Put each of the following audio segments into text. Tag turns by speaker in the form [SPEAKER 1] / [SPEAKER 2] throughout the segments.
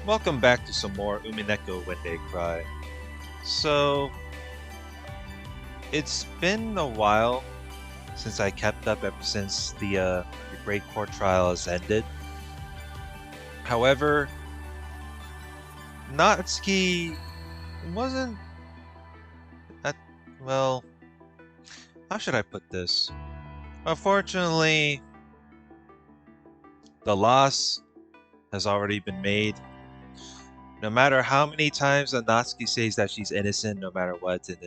[SPEAKER 1] Welcome back to some more Umineko when they cry. So, it's been a while since I kept up ever since the Great Court trial has ended. However, Natsuki wasn't at, well, how should I put this? Unfortunately, the loss has already been made. No matter how many times that Natsuki says that she's innocent, no matter what, and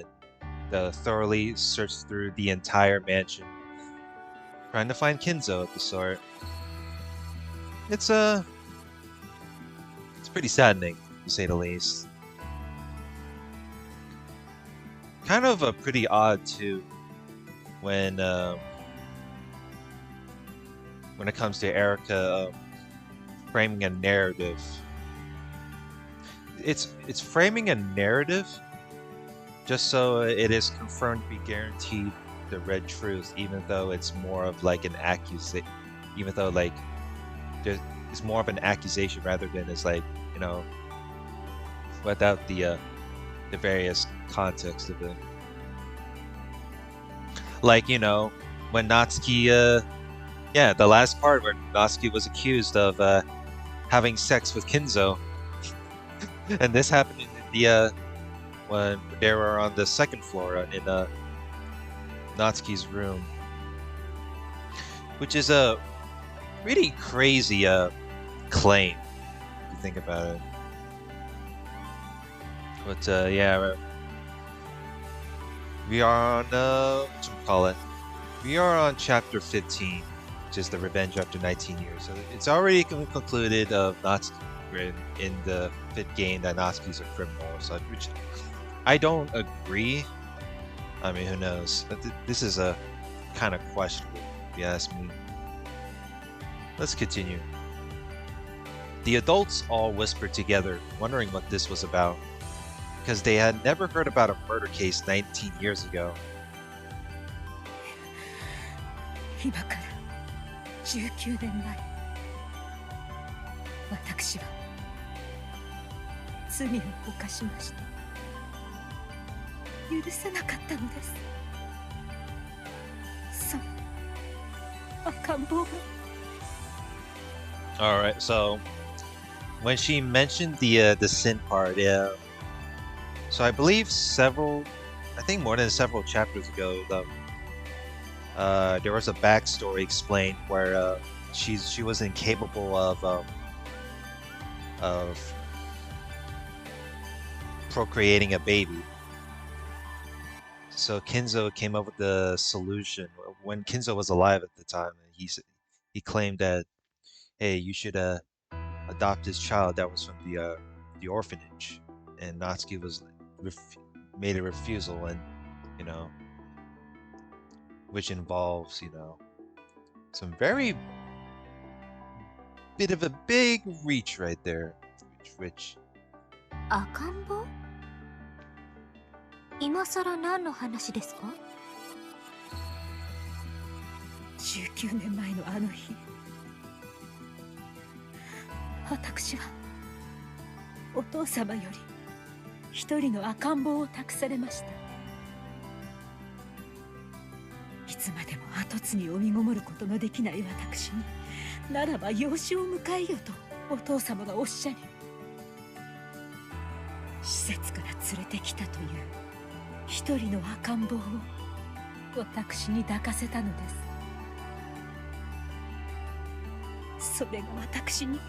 [SPEAKER 1] then thoroughly search through the entire mansion, trying to find Kinzo of the sort. It's it's pretty saddening to say the least. Kind of pretty odd too when when it comes to Erica framing a narrative. It's framing a narrative just so it is confirmed to be guaranteed the red truth, even though it's more of like an accusation, even though like it's more of an accusation rather than it's like you know without the various context of it. Like when Natsuki, yeah, the last part where Natsuki was accused of having sex with Kinzo, and this happened in the when they were on the second floor in Natsuki's room, which is a really crazy claim if you think about it. But yeah, we are on what you call it? We are on chapter 15, which is the revenge after 19 years. So it's already concluded of Natsuki in the fifth game that Natsuki's a criminal or such, which I don't agree. I mean, who knows? But this is a kind of questionable, if you ask me. Let's continue. The adults all whispered together, wondering what this was about, because they had never heard about a murder case 19 years ago.
[SPEAKER 2] 今から19年前、私は罪を犯しました。許せなかったのです。その赤ん坊が。
[SPEAKER 1] All right, so when she mentioned the sin part, yeah. So I believe I think more than several chapters ago, there was a backstory explained where she was incapable of procreating a baby. So Kinzo came up with the solution when Kinzo was alive at the time. He claimed that, hey, you should adopt his child that was from the orphanage, and Natsuki made a refusal, and you know, which involves some very bit of a big reach right there, which
[SPEAKER 2] 赤ん坊？今さら何の話ですか？19年前のあの日、私はお父様より一人の赤ん坊を託されました。いつまでも跡継ぎを身ごもることのできない私に、ならば養子を迎えよとお父様がおっしゃり、施設から連れてきたという一人の赤ん坊を私に抱かせたのです。それが私に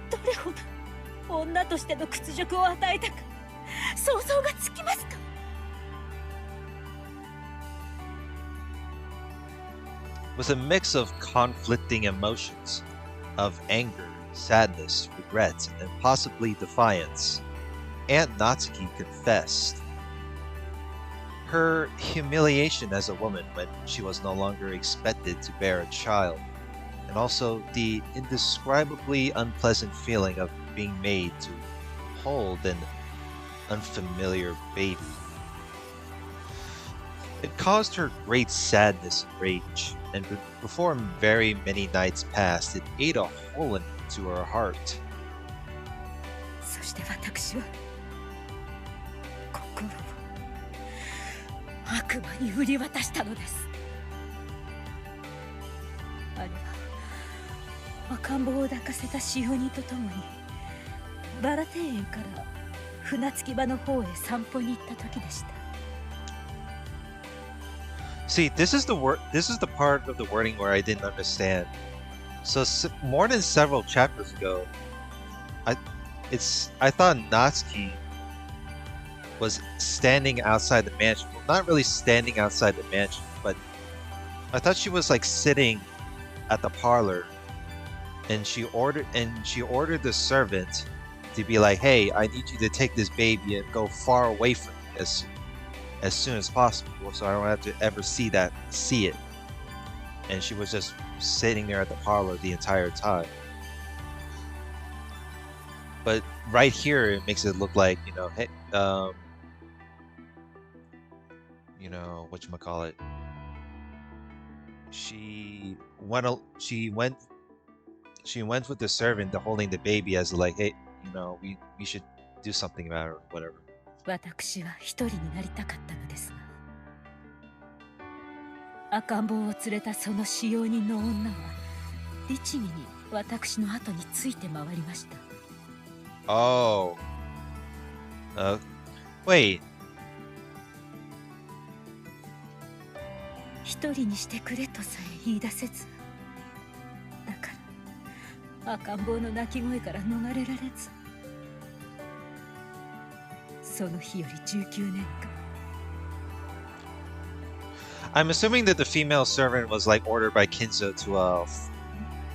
[SPEAKER 2] どれほど女としての屈辱を与えたか想像がつきますか
[SPEAKER 1] was a mix of conflicting emotions of anger, sadness, regret, and possibly defiance. Aunt Natsuki confessed her humiliation as a woman when she was no longer expected to bear a child, and also the indescribably unpleasant feeling of being made to hold an unfamiliar baby. It caused her great sadness and rage, and before very many nights passed, it ate a hole into her heart.
[SPEAKER 2] して私は心を悪魔に売り渡したのです。あれは赤ん坊を抱かせた使用人と共にバラ庭園から船着き場の方へ散歩に行った時でした。
[SPEAKER 1] See, this is the part of the wording where I didn't understand. So more than several chapters ago, I thought Natsuki was standing outside the mansion. Well, not really standing outside the mansion, but I thought she was like sitting at the parlor, and she ordered the servant to be like, "Hey, I need you to take this baby and go far away from me as soon as possible, so I don't have to ever see it." And she was just sitting there at the parlor the entire time. But right here, it makes it look like, hey, whatchamacallit. She went with the servant holding the baby as like, hey, we should do something about it or whatever.
[SPEAKER 2] 私は一人になりたかったのですが、赤ん坊を連れたその使用人の女は律儀に私の後について回りました。
[SPEAKER 1] Oh. Wait.
[SPEAKER 2] 一人にしてくれとさえ言い出せず、だから赤ん坊の泣き声から逃れられず、その日より19年間。
[SPEAKER 1] I'm assuming that the female servant was like ordered by Kinzo to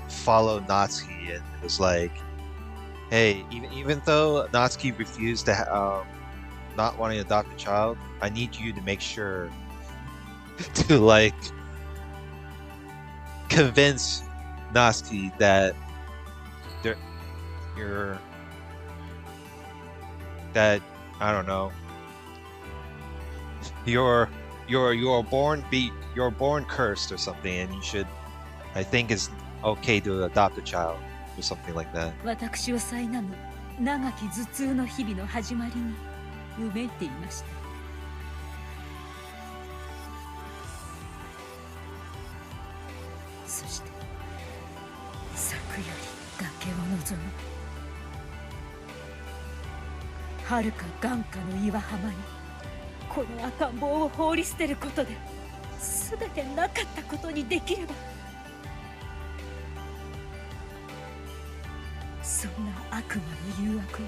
[SPEAKER 1] follow Natsuki, and it was like, hey, even though Natsuki refused to not wanting to adopt a child, I need you to make sure to like convince Natsuki that I don't know, you're born cursed or something, and you should, I think it's okay to adopt a child or something like that.
[SPEAKER 2] 私を苛む長き頭痛の日々の始まりにうめいていました。そして柵より崖を望む遥か眼下の岩浜にこの赤ん坊を放り捨てることで全てなかったことにできれば、そんな悪魔の誘惑を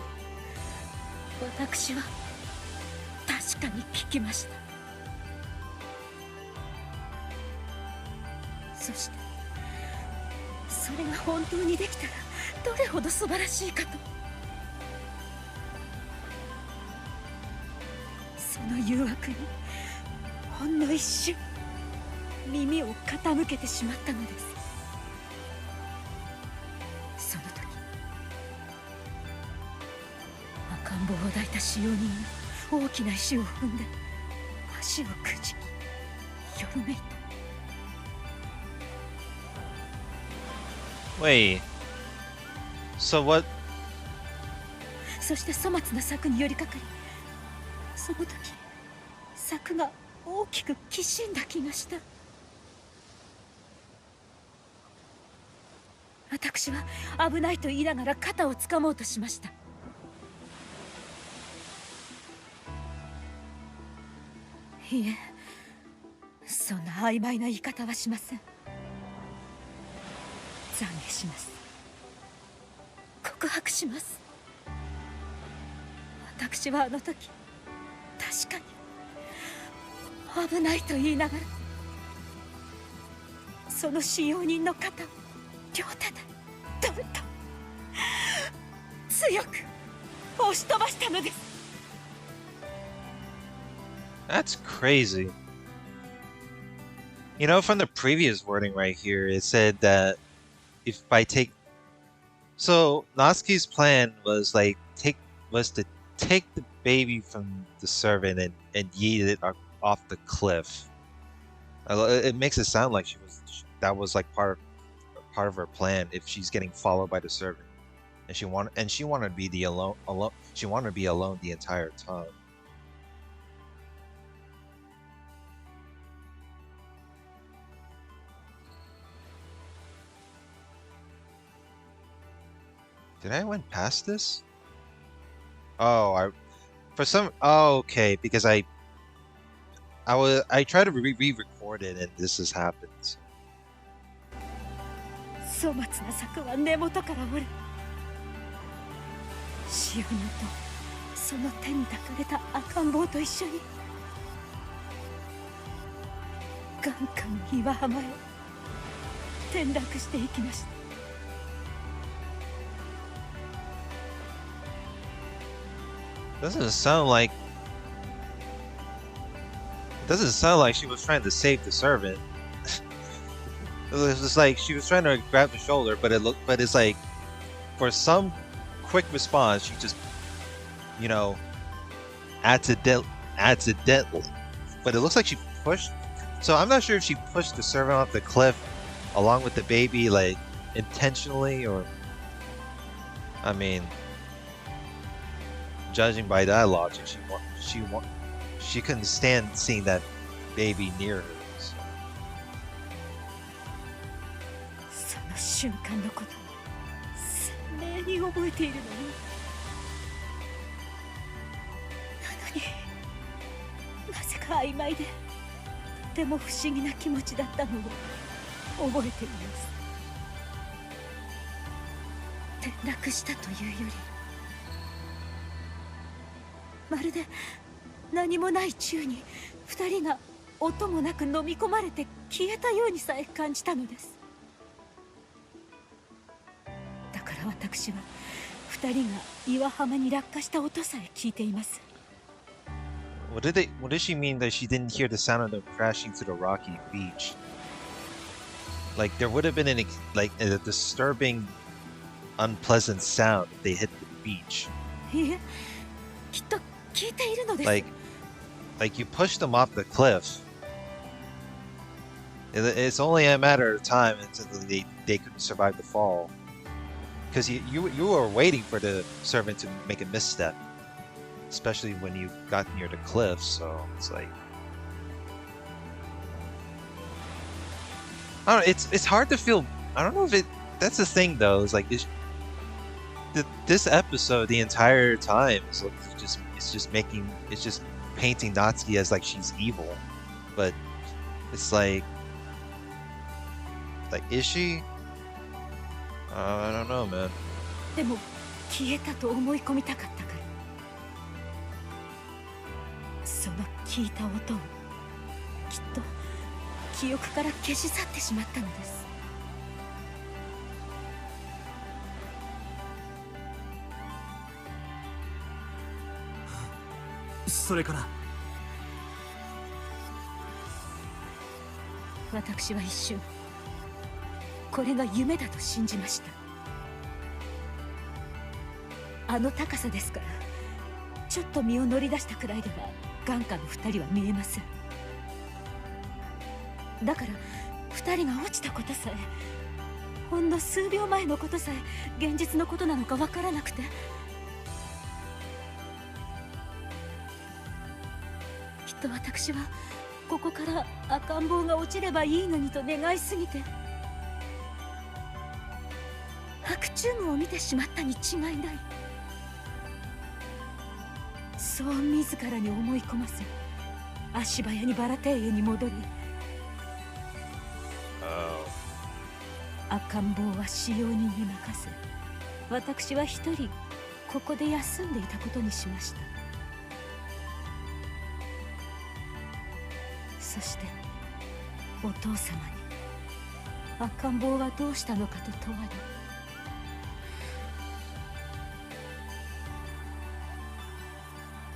[SPEAKER 2] 私は確かに聞きました。そしてそれが本当にできたらどれほど素晴らしいかと、その誘惑にほんの一瞬耳を傾けてしまったのです。その時赤ん坊を抱いた使用人が大きな石を踏んで足をくじきよろめいた。
[SPEAKER 1] Wait. So what?
[SPEAKER 2] そして粗末な柵に寄りかかり、その時柵が大きくきしんだ気がした。私は危ないと言いながら肩をつかもうとしました。いえ、そんな曖昧な言い方はしません。懺悔します。告白します。私はあの時確かに危ないと言いながらその使用人の肩を両手でドンと強く押し飛ばしたのです。
[SPEAKER 1] That's crazy. From the previous wording right here, it said that so Natsuki's plan was to take the baby from the servant and yeet it off the cliff. It makes it sound like that was like part of her plan if she's getting followed by the servant, And she wanted to be the alone. She wanted to be alone the entire time. Did I went past this? Oh, okay, because I tried to re-record it and this has happened.
[SPEAKER 2] 粗末な策は根元から折れ、潮のとその手に抱かれた赤ん坊と一緒に眼下の岩浜へ転落していきました。
[SPEAKER 1] Doesn't sound like she was trying to save the servant. It was just like she was trying to grab the shoulder, but it's like for some quick response, she just, you know, accidentally. But it looks like she pushed. So I'm not sure if she pushed the servant off the cliff along with the baby, like intentionally, or I mean, judging by that logic, she couldn't stand seeing that baby near her. So.
[SPEAKER 2] その瞬間のことを鮮明に覚えているのに、なのになぜか曖昧でとても不思議な気持ちだったのを覚えています。転落したというより、まるで何もない宙に二人が音もなく飲み込まれて消えたようにさえ感じたのです。だから私は二人が岩浜に落下した音さえ聞いています。
[SPEAKER 1] What did she mean that she didn't hear the sound of them crashing to the rocky beach? Like there would have been a disturbing, unpleasant sound if they hit the beach.
[SPEAKER 2] いえ、きっと聞いているのです。
[SPEAKER 1] Like you pushed them off the cliff. It's only a matter of time until they could survive the fall. Because you were waiting for the servant to make a misstep, especially when you got near the cliff. So it's like, I don't know. It's hard to feel. I don't know if it. That's the thing though. Is like this episode the entire time is just painting Natsuki as like she's evil, but it's like is she? I don't know, man.
[SPEAKER 2] でも消えたと思い込みたかったから、その聞いた音をきっと記憶から消し去ってしまったのです。
[SPEAKER 3] それから
[SPEAKER 2] 私は一瞬これが夢だと信じました。あの高さですから、ちょっと身を乗り出したくらいでは眼下の二人は見えません。だから二人が落ちたことさえ、ほんの数秒前のことさえ現実のことなのかわからなくて、きっと私はここから赤ん坊が落ちればいいのにと願いすぎて白チュームを見てしまったに違いない。そう自らに思い込ませ、足早にバラ庭園に戻り、赤ん坊は使用人に任せ、私は一人ここで休んでいたことにしました。そしてお父様に赤ん坊はどうしたのかと問われ、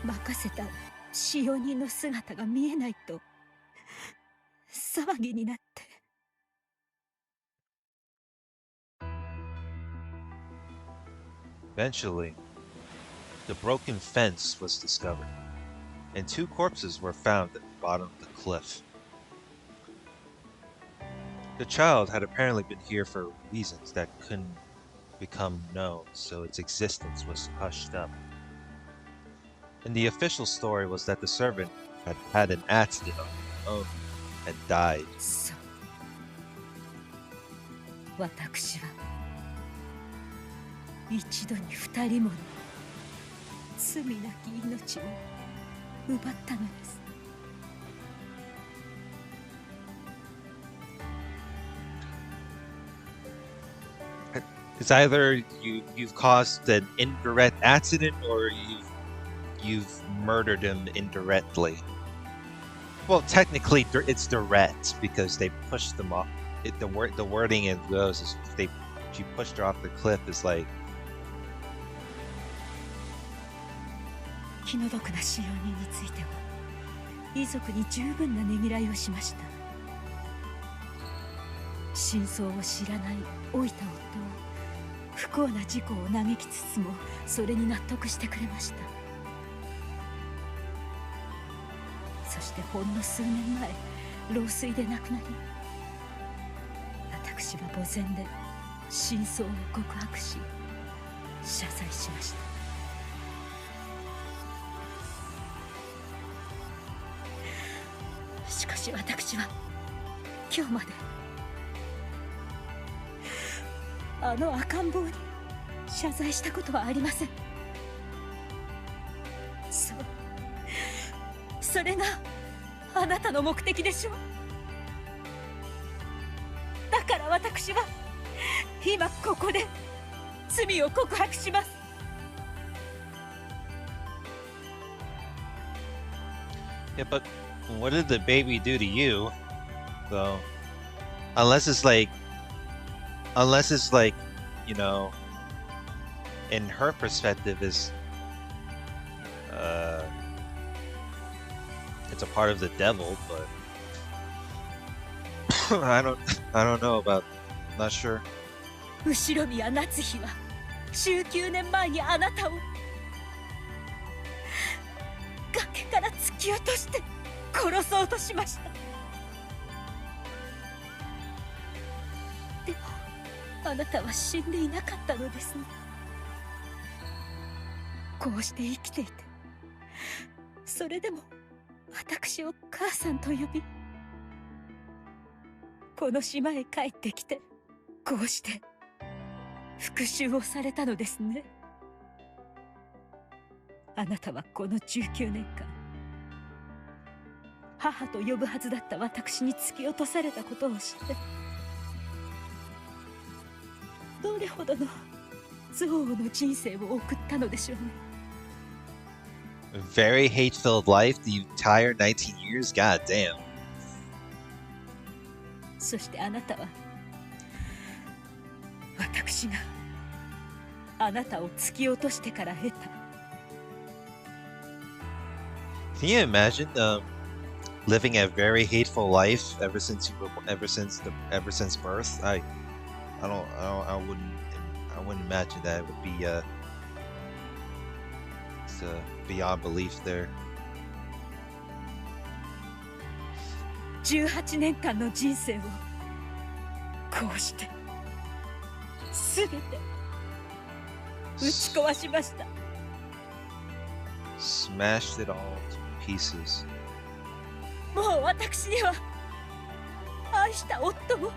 [SPEAKER 2] 任せた使用人の姿が見えないと騒ぎになって。
[SPEAKER 1] Eventually, the broken fence was discovered, and two corpses were found at the bottom of the cliff. The child had apparently been here for reasons that couldn't become known, so its existence was hushed up. And the official story was that the servant had had an accident of her own and died.
[SPEAKER 2] そう。私は一度に二人もの罪なき命を奪ったのです。
[SPEAKER 1] It's either you've caused an indirect accident or you've murdered him indirectly. Well, technically it's direct because they pushed them off. The wording it goes is she pushed her off the cliff is like
[SPEAKER 2] 気の毒な使用人については遺族に十分なねぎらいをしました。真相を知らない老いた夫は不幸な事故を嘆きつつもそれに納得してくれました。そしてほんの数年前老衰で亡くなり、私は墓前で真相を告白し謝罪しました。しかし私は今日まであの赤ん坊に謝罪したことはありません。そう、それがあなたの目的でしょう。だから私は今ここで罪を告白します。
[SPEAKER 1] Yeah, but what did the baby do to you? So, unless it's like, you know, in her perspective is, it's a part of the devil, but I don't know about, not sure.
[SPEAKER 2] 後宮夏日は19年前にあなたを崖から突き落として殺そうとしました。でもあなたは死んでいなかったのですね。こうして生きていて、それでも私を母さんと呼び、この島へ帰ってきてこうして復讐をされたのですね。あなたはこの19年間母と呼ぶはずだった私に突き落とされたことを知って、どれほどの憎悪の人生を送ったのでしょうね。
[SPEAKER 1] A very hate-filled life, the entire 19 years? God damn.
[SPEAKER 2] そしてあなたは私があなたを突き落としてから得た。
[SPEAKER 1] Can you imagine living a very hateful life ever since birth? I wouldn't imagine that it would be it's beyond belief there.
[SPEAKER 2] 18年間の人生をこうして全て打ち壊しました。
[SPEAKER 1] Smashed it all to pieces.
[SPEAKER 2] もう私には愛した夫も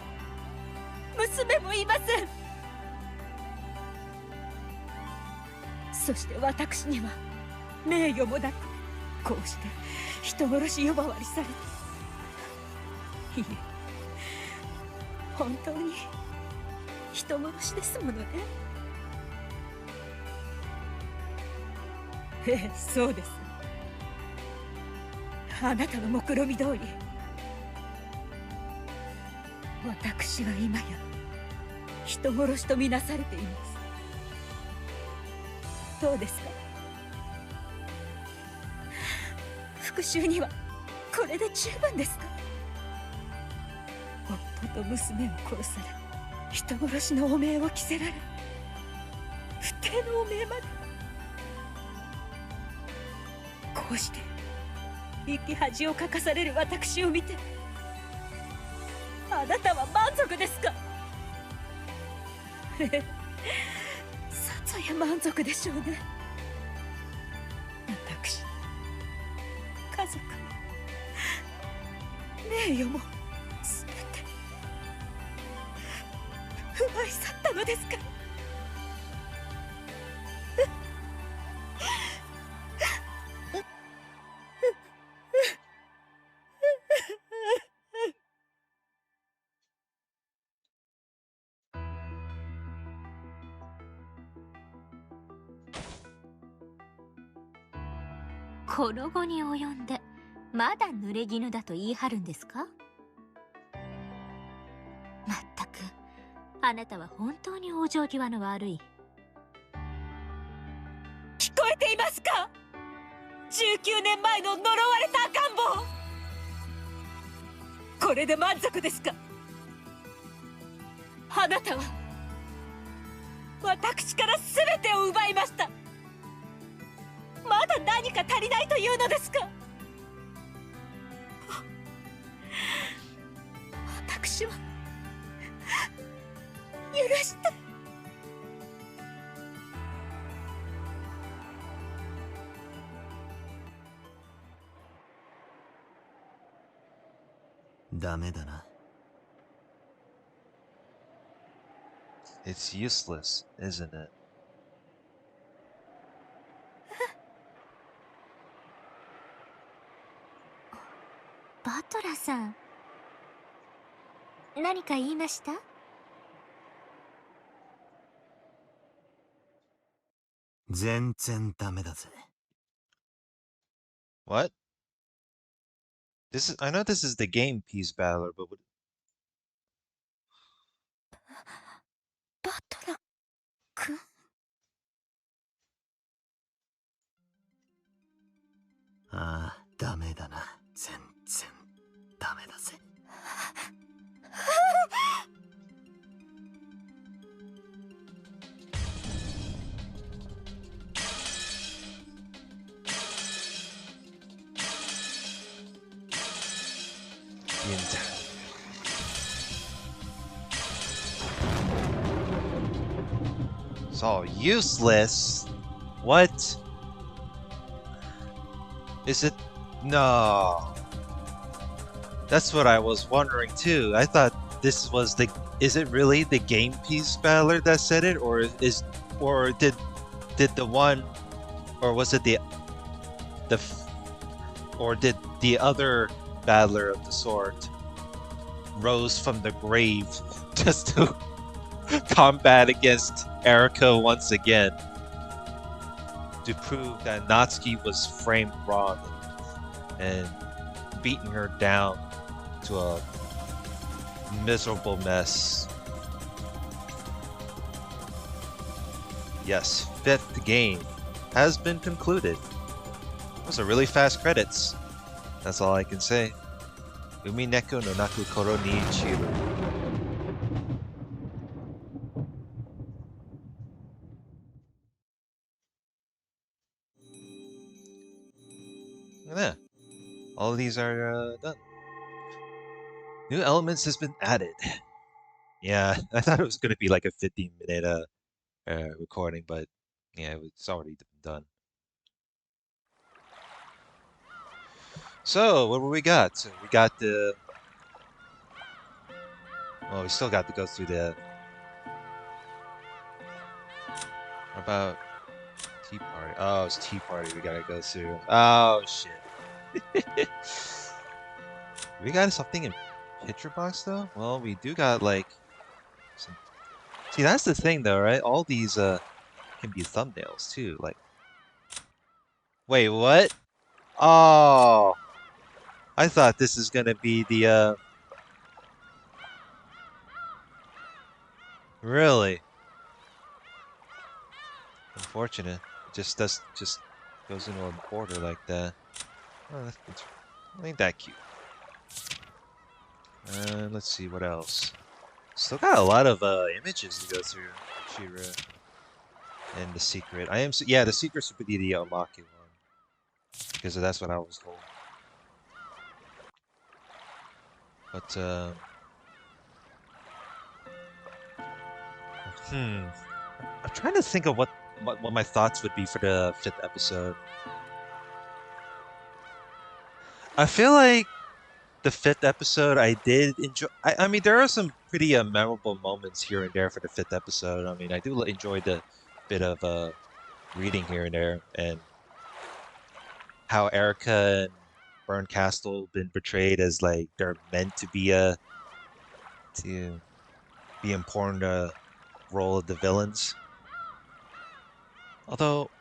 [SPEAKER 2] 娘もいません。そして私には名誉もなく、こうして人殺し呼ばわりされて、いえ、本当に人殺しですものね。ええ、そうです。あなたの目論見通り、私は今や人殺しとみなされています。どうですか？復讐にはこれで十分ですか？夫と娘を殺され、人殺しの汚名を着せられ、不貞の汚名まで。こうして生き恥をかかされる私を見て、あなたは満足ですか？さぞや満足でしょうね。私、家族、名誉も全て奪い去ったのですから。
[SPEAKER 3] この後に及んでまだ濡れ衣だと言い張るんですか？まったく、あなたは本当に往生際の悪い。
[SPEAKER 2] 聞こえていますか？19年前の呪われた赤ん坊。これで満足ですか？あなたは私から全てを奪いました。まだ何か足りないというのですか？私は許して。
[SPEAKER 4] ダメだな。
[SPEAKER 1] It's useless, isn't it?
[SPEAKER 3] バトラーさん、何か言いました？
[SPEAKER 4] 全然ダメだぜ。
[SPEAKER 1] What? I know this is the game piece battler, but what,
[SPEAKER 2] バトラ君。
[SPEAKER 4] ああ、ダメだな。全然ダメだぜ。
[SPEAKER 1] the entire... It's all useless? What? Is it? No. That's what I was wondering too. I thought this was the... Is it really the game piece battler that said it? Or did the one... Or was it or did the other battler of the sword rose from the grave just to combat against Erika once again to prove that Natsuki was framed wrong and beating her down to a miserable mess. Yes, 5th game has been concluded. Those are really fast credits. That's all I can say. Umineko no naku koro ni chiru. Look at that. All of these are done. New elements has been added. Yeah, I thought it was going to be like a 15-minute recording, but yeah, it's already done. So, what do we got? So we got the... Well, we still got to go through the... What about Tea Party? Oh, it's Tea Party we gotta go through. Oh, shit. We got something in Picture Box, though? Well, we do got, like... some... See, that's the thing, though, right? All these, can be thumbnails, too. Like... Wait, what? Oh... I thought this is gonna be the, Really? Unfortunate. It just goes into a border like that. Oh, that's ain't that cute. Let's see what else. Still got a lot of images to go through. Shira and the secret. Yeah, the secret's would be the Omaki one because that's what I was told. But trying to think of what my thoughts would be for the fifth episode. I feel like the fifth episode I did enjoy. I mean, there are some pretty memorable moments here and there for the fifth episode. I mean, I do enjoy the bit of reading here and there, and how Erica and Castle been portrayed as like they're meant to be to be important role of the villains. Although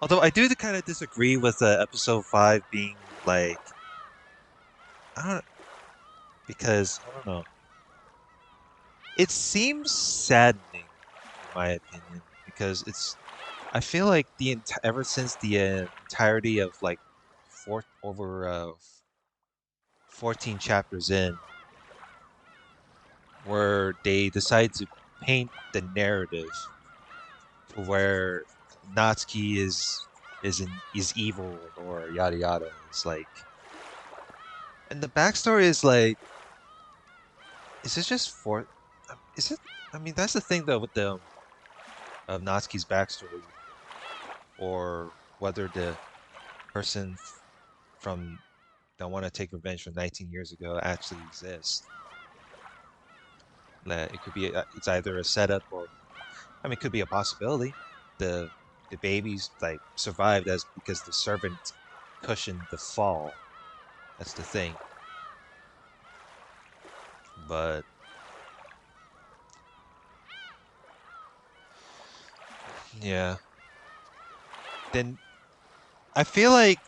[SPEAKER 1] I do kind of disagree with episode 5 being like, I don't, because I don't know. It seems saddening, in my opinion, because I feel like ever since the entirety of like over 14 chapters in, where they decide to paint the narrative to where Natsuki is evil or yada yada. It's like, and the backstory is like, is it just for? Is it? I mean, that's the thing though with the of Natsuki's backstory, or whether the person from that want to take revenge from 19 years ago actually exists. That it could be it's either a setup or, I mean, it could be a possibility. The the babies like survived as because the servant cushioned the fall. That's the thing. But yeah, then I feel like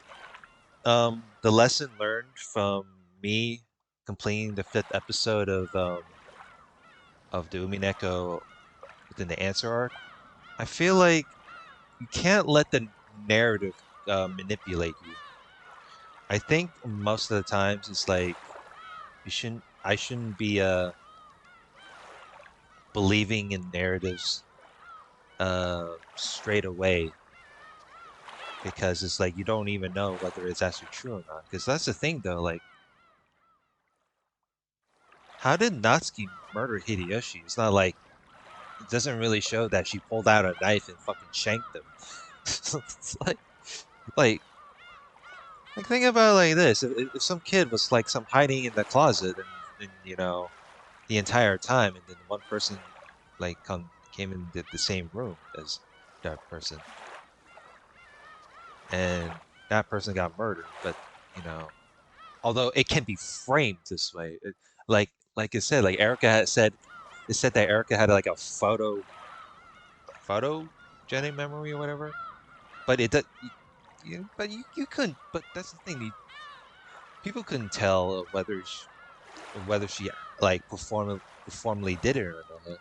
[SPEAKER 1] the lesson learned from me completing the fifth episode of the Umineko within the answer arc, I feel like you can't let the narrative manipulate you. I think most of the times it's like I shouldn't be believing in narratives straight away, because it's like you don't even know whether it's actually true or not. Because that's the thing though, like, how did Natsuki murder Hideyoshi? It's not like it doesn't really show that she pulled out a knife and fucking shanked him. It's like think about it like this: if some kid was like some hiding in the closet and the entire time, and then one person like came in the same room as that person, and that person got murdered, but although it can be framed this way, like I said, like Erica had said, it said that Erica had like a photogenic memory or whatever, but it does. But you couldn't. But that's the thing. People couldn't tell whether she like performally did it or not.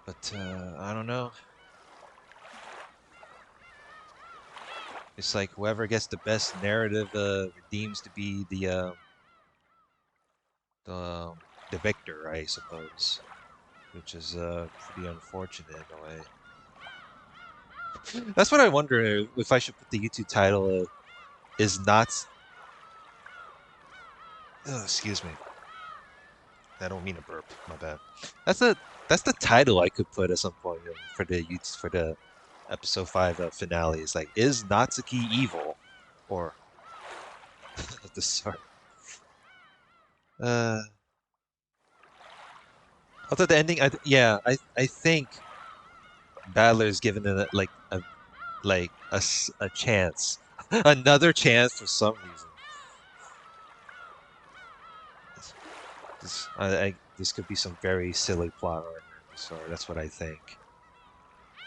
[SPEAKER 1] But I don't know. It's like whoever gets the best narrative redeems to be the the victor, I suppose, which is pretty unfortunate in a way. That's what I wonder if I should put the YouTube title is not. Oh, excuse me. I don't mean to burp. My bad. That's a that's the title I could put at some point for the episode 5 finale. Is like, is Natsuki evil, or the sort. Uh, Although the ending, yeah, I think Battler is given a chance, another chance for some reason. This could be some very silly plot armor of the sort. That's what I think.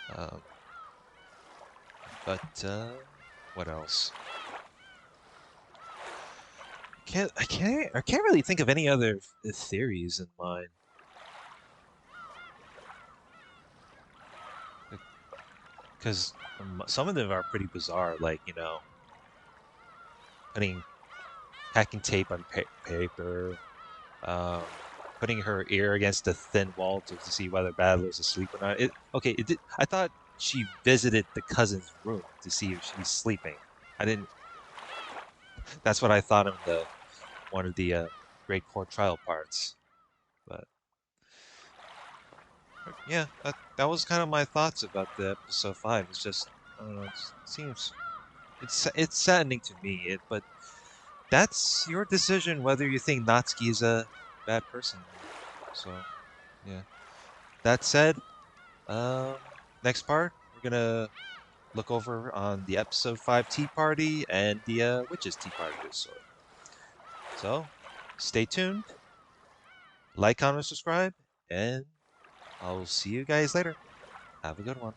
[SPEAKER 1] Um, but what else? I can't really think of any other theories in mind. Because some of them are pretty bizarre, like putting packing tape on paper, um, putting her ear against the thin wall to see whether Battler's asleep or not. Okay, it did. I thought she visited the cousin's room to see if she's sleeping. I didn't. That's what I thought in the one of the Great Court trial parts, but yeah, that was kind of my thoughts about the episode 5. It's just, I don't know, it seems it's saddening to me. But that's your decision whether you think Natsuki is a bad person. So yeah. That said, um, next part we're gonna look over on the episode 5 tea party and the witches tea party of sort. So stay tuned, like, comment, subscribe, and I'll see you guys later. Have a good one.